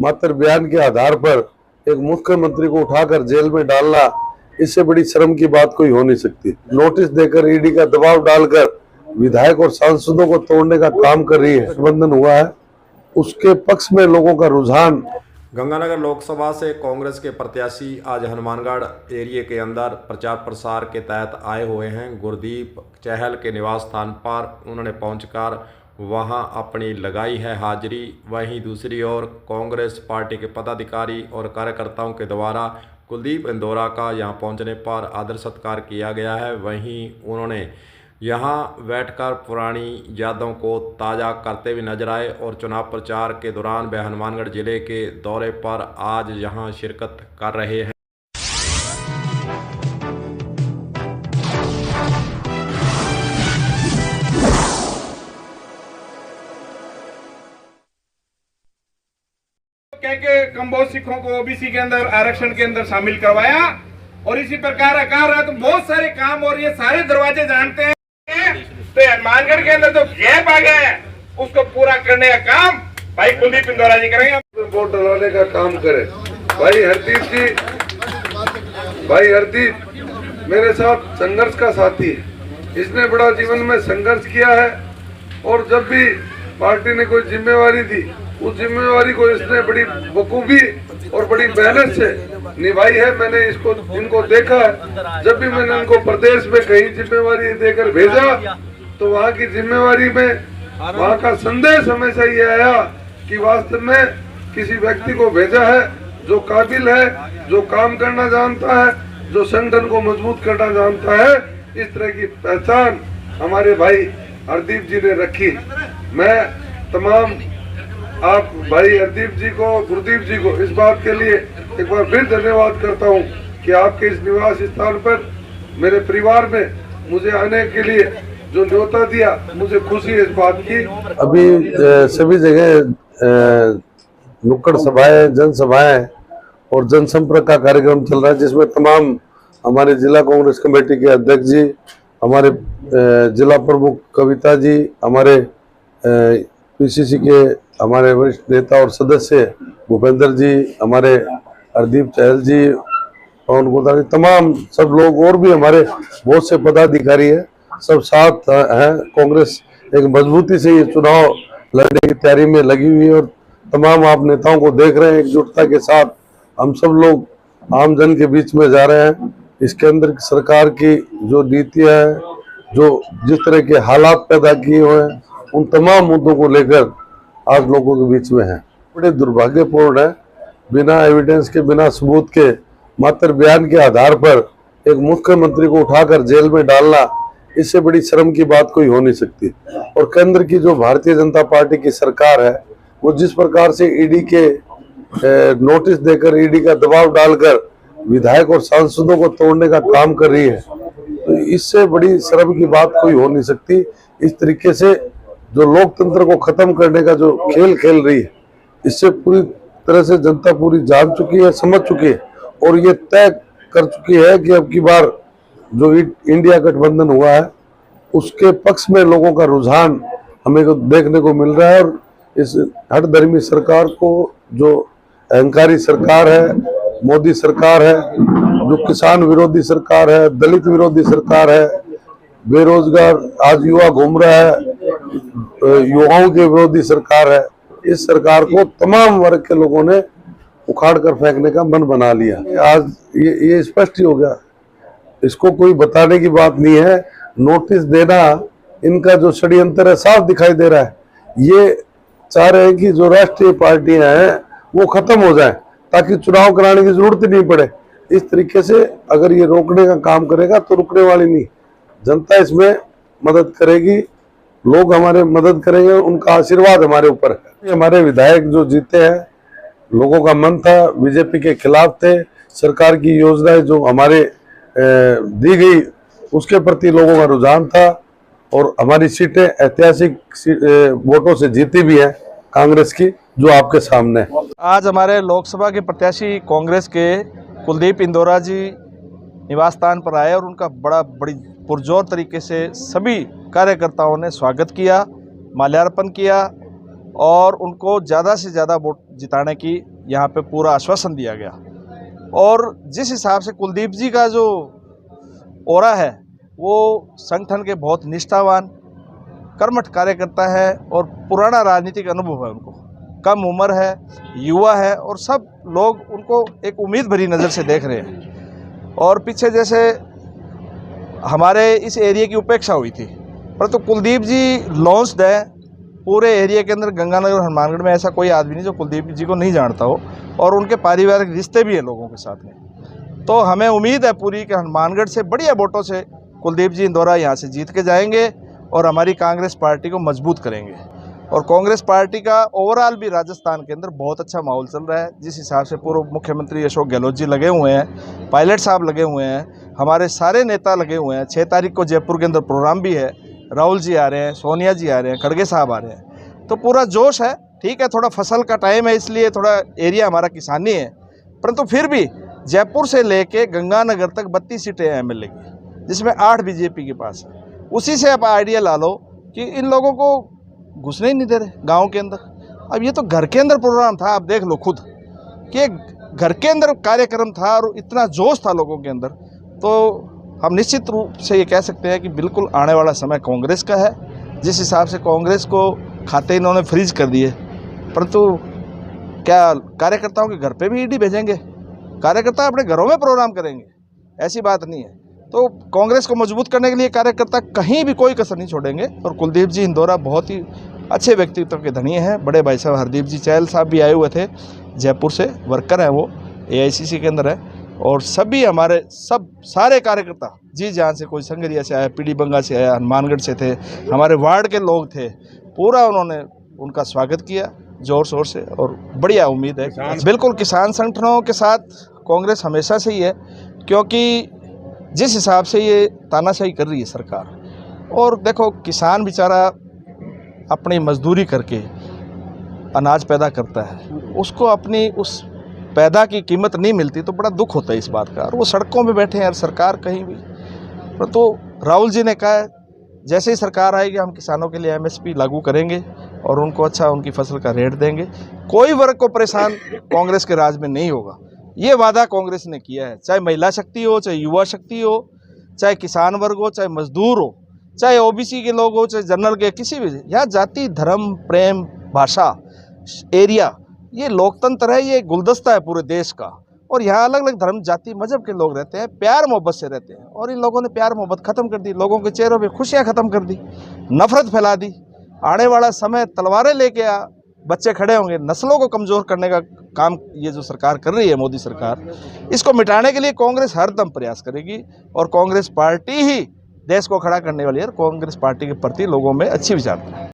मात्र बयान के आधार पर एक मुख्यमंत्री को उठाकर जेल में डालना, इससे बड़ी शर्म की बात कोई हो नहीं सकती। नोटिस देकर ईडी का दबाव डालकर विधायक और सांसदों को तोड़ने का काम कर रही है। गठबंधन हुआ है, उसके पक्ष में लोगों का रुझान। गंगानगर लोकसभा से कांग्रेस के प्रत्याशी आज हनुमानगढ़ एरिया के अंदर प्रचार प्रसार के तहत आए हुए हैं। गुरदीप चहल के निवास स्थान पर उन्होंने पहुंचकर वहां अपनी लगाई है हाजिरी। वहीं दूसरी ओर कांग्रेस पार्टी के पदाधिकारी और कार्यकर्ताओं के द्वारा कुलदीप इंदौरा का यहां पहुंचने पर आदर सत्कार किया गया है। वहीं उन्होंने यहां बैठकर पुरानी यादों को ताज़ा करते हुए नजर आए और चुनाव प्रचार के दौरान वे हनुमानगढ़ जिले के दौरे पर आज यहां शिरकत कर रहे हैं। के कम्बोज सिखों को ओबीसी के अंदर आरक्षण के अंदर शामिल करवाया और इसी प्रकार आकार है तो बहुत सारे काम और ये सारे दरवाजे जानते हैं। तो हनुमानगढ़ के अंदर जो गैप आ गया है उसको पूरा करने का काम भाई कुलदीप इंदौरा जी करेंगे। वोट डलाने का काम करे। भाई हरदीप जी, भाई हरदीप मेरे साथ संघर्ष का साथी है। इसने बड़ा जीवन में संघर्ष किया है और जब भी पार्टी ने कोई जिम्मेवारी दी उस जिम्मेवारी को इसने बड़ी बखूबी और बड़ी मेहनत से निभाई है। मैंने इनको देखा है। जब भी मैंने इनको प्रदेश में कहीं जिम्मेवारी देकर भेजा तो वहाँ की जिम्मेवारी में वहाँ का संदेश हमेशा ये आया कि वास्तव में किसी व्यक्ति को भेजा है जो काबिल है, जो काम करना जानता है, जो संगठन को मजबूत करना जानता है। इस तरह की पहचान हमारे भाई हरदीप जी ने रखी। मैं तमाम आप भाई हरदीप जी को, गुरदीप जी को इस बात के लिए एक बार फिर धन्यवाद करता हूं कि आपके इस निवास स्थान पर मेरे परिवार में मुझे आने के लिए जो न्योता दिया, मुझे खुशी है इस बात की। अभी सभी जगह नुक्कड़ सभाएं, जनसभाएं और जनसंपर्क का कार्यक्रम चल रहा है, जिसमें तमाम हमारे जिला कांग्रेस कमेटी के अध्यक्ष जी, हमारे जिला प्रमुख कविता जी, हमारे पीसीसी के हमारे वरिष्ठ नेता और सदस्य भूपेंद्र जी, हमारे हरदीप चहल जी, पवन गोदारी, तमाम सब लोग और भी हमारे बहुत से पदाधिकारी हैं, सब साथ हैं। कांग्रेस एक मजबूती से ये चुनाव लड़ने की तैयारी में लगी हुई है और तमाम आप नेताओं को देख रहे हैं। एकजुटता के साथ हम सब लोग आम जन के बीच में जा रहे हैं। इसके अंदर सरकार की जो नीतियाँ है, जो जिस तरह के हालात पैदा किए हुए हैं, उन तमाम मुद्दों को लेकर आज लोगों के बीच में है। बड़े दुर्भाग्यपूर्ण है, बिना एविडेंस के, बिना सबूत के, मात्र बयान के आधार पर एक मुख्यमंत्री को उठाकर जेल में डालना, इससे बड़ी शर्म की बात कोई हो नहीं सकती। और केंद्र की जो भारतीय जनता पार्टी की सरकार है, वो जिस प्रकार से ईडी के नोटिस देकर, ईडी का दबाव डालकर विधायक और सांसदों को तोड़ने का काम कर रही है, तो इससे बड़ी शर्म की बात कोई हो नहीं सकती। इस तरीके से जो लोकतंत्र को खत्म करने का जो खेल खेल रही है, इससे पूरी तरह से जनता पूरी जान चुकी है, समझ चुकी है और ये तय कर चुकी है कि अब की बार जो इंडिया गठबंधन हुआ है उसके पक्ष में लोगों का रुझान हमें को देखने को मिल रहा है। और इस हठधर्मी सरकार को, जो अहंकारी सरकार है, मोदी सरकार है, जो किसान विरोधी सरकार है, दलित विरोधी सरकार है, बेरोजगार आज युवा घूम रहा है, युवाओं के विरोधी सरकार है, इस सरकार को तमाम वर्ग के लोगों ने उखाड़ कर फेंकने का मन बना लिया। आज ये स्पष्ट ही हो गया, इसको कोई बताने की बात नहीं है। नोटिस देना इनका जो षड्यंत्र है साफ दिखाई दे रहा है। ये चाह रहे हैं कि जो राष्ट्रीय पार्टियां हैं वो खत्म हो जाएं ताकि चुनाव कराने की जरूरत ही नहीं पड़े। इस तरीके से अगर ये रोकने का काम करेगा तो रुकने वाली नहीं, जनता इसमें मदद करेगी, लोग हमारे मदद करेंगे, उनका आशीर्वाद हमारे ऊपर है। हमारे विधायक जो जीते हैं, लोगों का मन था, बीजेपी के खिलाफ थे, सरकार की योजनाएं जो हमारे दी गई उसके प्रति लोगों का रुझान था और हमारी सीटें ऐतिहासिक वोटों से जीती भी है कांग्रेस की, जो आपके सामने है। आज हमारे लोकसभा के प्रत्याशी कांग्रेस के कुलदीप इंदौरा जी निवास स्थान पर आए और उनका बड़ी पुरजोर तरीके से सभी कार्यकर्ताओं ने स्वागत किया, माल्यार्पण किया और उनको ज़्यादा से ज़्यादा वोट जिताने की यहाँ पे पूरा आश्वासन दिया गया। और जिस हिसाब से कुलदीप जी का जो ओरा है वो संगठन के बहुत निष्ठावान कर्मठ कार्यकर्ता है और पुराना राजनीतिक अनुभव है उनको, कम उम्र है, युवा है और सब लोग उनको एक उम्मीद भरी नज़र से देख रहे हैं। और पीछे जैसे हमारे इस एरिया की उपेक्षा हुई थी, परंतु कुलदीप जी लॉन्च्ड है पूरे एरिया के अंदर। गंगानगर हनुमानगढ़ में ऐसा कोई आदमी नहीं जो कुलदीप जी को नहीं जानता हो, और उनके पारिवारिक रिश्ते भी हैं लोगों के साथ में। तो हमें उम्मीद है पूरी कि हनुमानगढ़ से बढ़िया वोटों से कुलदीप जी इंदौरा यहाँ से जीत के जाएंगे और हमारी कांग्रेस पार्टी को मजबूत करेंगे। और कांग्रेस पार्टी का ओवरऑल भी राजस्थान के अंदर बहुत अच्छा माहौल चल रहा है। जिस हिसाब से पूर्व मुख्यमंत्री अशोक गहलोत जी लगे हुए हैं, पायलट साहब लगे हुए हैं, हमारे सारे नेता लगे हुए हैं। 6 तारीख को जयपुर के अंदर प्रोग्राम भी है, राहुल जी आ रहे हैं, सोनिया जी आ रहे हैं, खड़गे साहब आ रहे हैं, तो पूरा जोश है। ठीक है, थोड़ा फसल का टाइम है इसलिए थोड़ा एरिया हमारा किसानी है, परंतु फिर भी जयपुर से लेके गंगानगर तक 32 सीटें हैं एमएलए की, जिसमें 8 बीजेपी के पास है। उसी से आप आइडिया ला लो कि इन लोगों को घुसने ही नहीं दे रहे गांव के अंदर। अब ये तो घर के अंदर प्रोग्राम था, आप देख लो खुद कि घर के अंदर कार्यक्रम था और इतना जोश था लोगों के अंदर। तो हम निश्चित रूप से ये कह सकते हैं कि बिल्कुल आने वाला समय कांग्रेस का है। जिस हिसाब से कांग्रेस को खाते इन्होंने फ्रीज कर दिए, परंतु क्या कार्यकर्ताओं के घर पे भी ईडी भेजेंगे? कार्यकर्ता अपने घरों में प्रोग्राम करेंगे? ऐसी बात नहीं है। तो कांग्रेस को मजबूत करने के लिए कार्यकर्ता कहीं भी कोई कसर नहीं छोड़ेंगे। और कुलदीप जी इंदौरा बहुत ही अच्छे व्यक्तित्व के धनी हैं। बड़े भाई साहब हरदीप जी चहल साहब भी आए हुए थे जयपुर से, वर्कर हैं वो, एआईसीसी के अंदर है। और सभी हमारे सारे कार्यकर्ता जी जान से, कोई संगरिया से आया, पीडी बंगा से आया, हनुमानगढ़ से थे, हमारे वार्ड के लोग थे, पूरा उन्होंने उनका स्वागत किया जोर शोर से। और बढ़िया उम्मीद है, बिल्कुल किसान संगठनों के साथ कांग्रेस हमेशा से ही है, क्योंकि जिस हिसाब से ये तानाशाही कर रही है सरकार, और देखो किसान बेचारा अपनी मजदूरी करके अनाज पैदा करता है, उसको अपनी उस पैदा की कीमत नहीं मिलती तो बड़ा दुख होता है इस बात का। और वो सड़कों पे बैठे हैं यार, सरकार कहीं भी। तो राहुल जी ने कहा है जैसे ही सरकार आएगी हम किसानों के लिए एमएसपी लागू करेंगे और उनको अच्छा उनकी फसल का रेट देंगे। कोई वर्ग को परेशान कांग्रेस के राज में नहीं होगा, ये वादा कांग्रेस ने किया है। चाहे महिला शक्ति हो, चाहे युवा शक्ति हो, चाहे किसान वर्ग हो, चाहे मजदूर हो, चाहे ओबीसी के लोग हो, चाहे जनरल के, किसी भी, यहाँ जाति धर्म प्रेम भाषा एरिया, ये लोकतंत्र है, ये गुलदस्ता है पूरे देश का। और यहाँ अलग अलग धर्म जाति मजहब के लोग रहते हैं, प्यार मोहब्बत से रहते हैं। और इन लोगों ने प्यार मोहब्बत खत्म कर दी, लोगों के चेहरों पे खुशियाँ खत्म कर दी, नफरत फैला दी। आने वाला समय तलवारें लेके बच्चे खड़े होंगे। नस्लों को कमज़ोर करने का काम ये जो सरकार कर रही है, मोदी सरकार, इसको मिटाने के लिए कांग्रेस हर दम प्रयास करेगी। और कांग्रेस पार्टी ही देश को खड़ा करने वाली है। कांग्रेस पार्टी के प्रति लोगों में अच्छी विचारधारा है।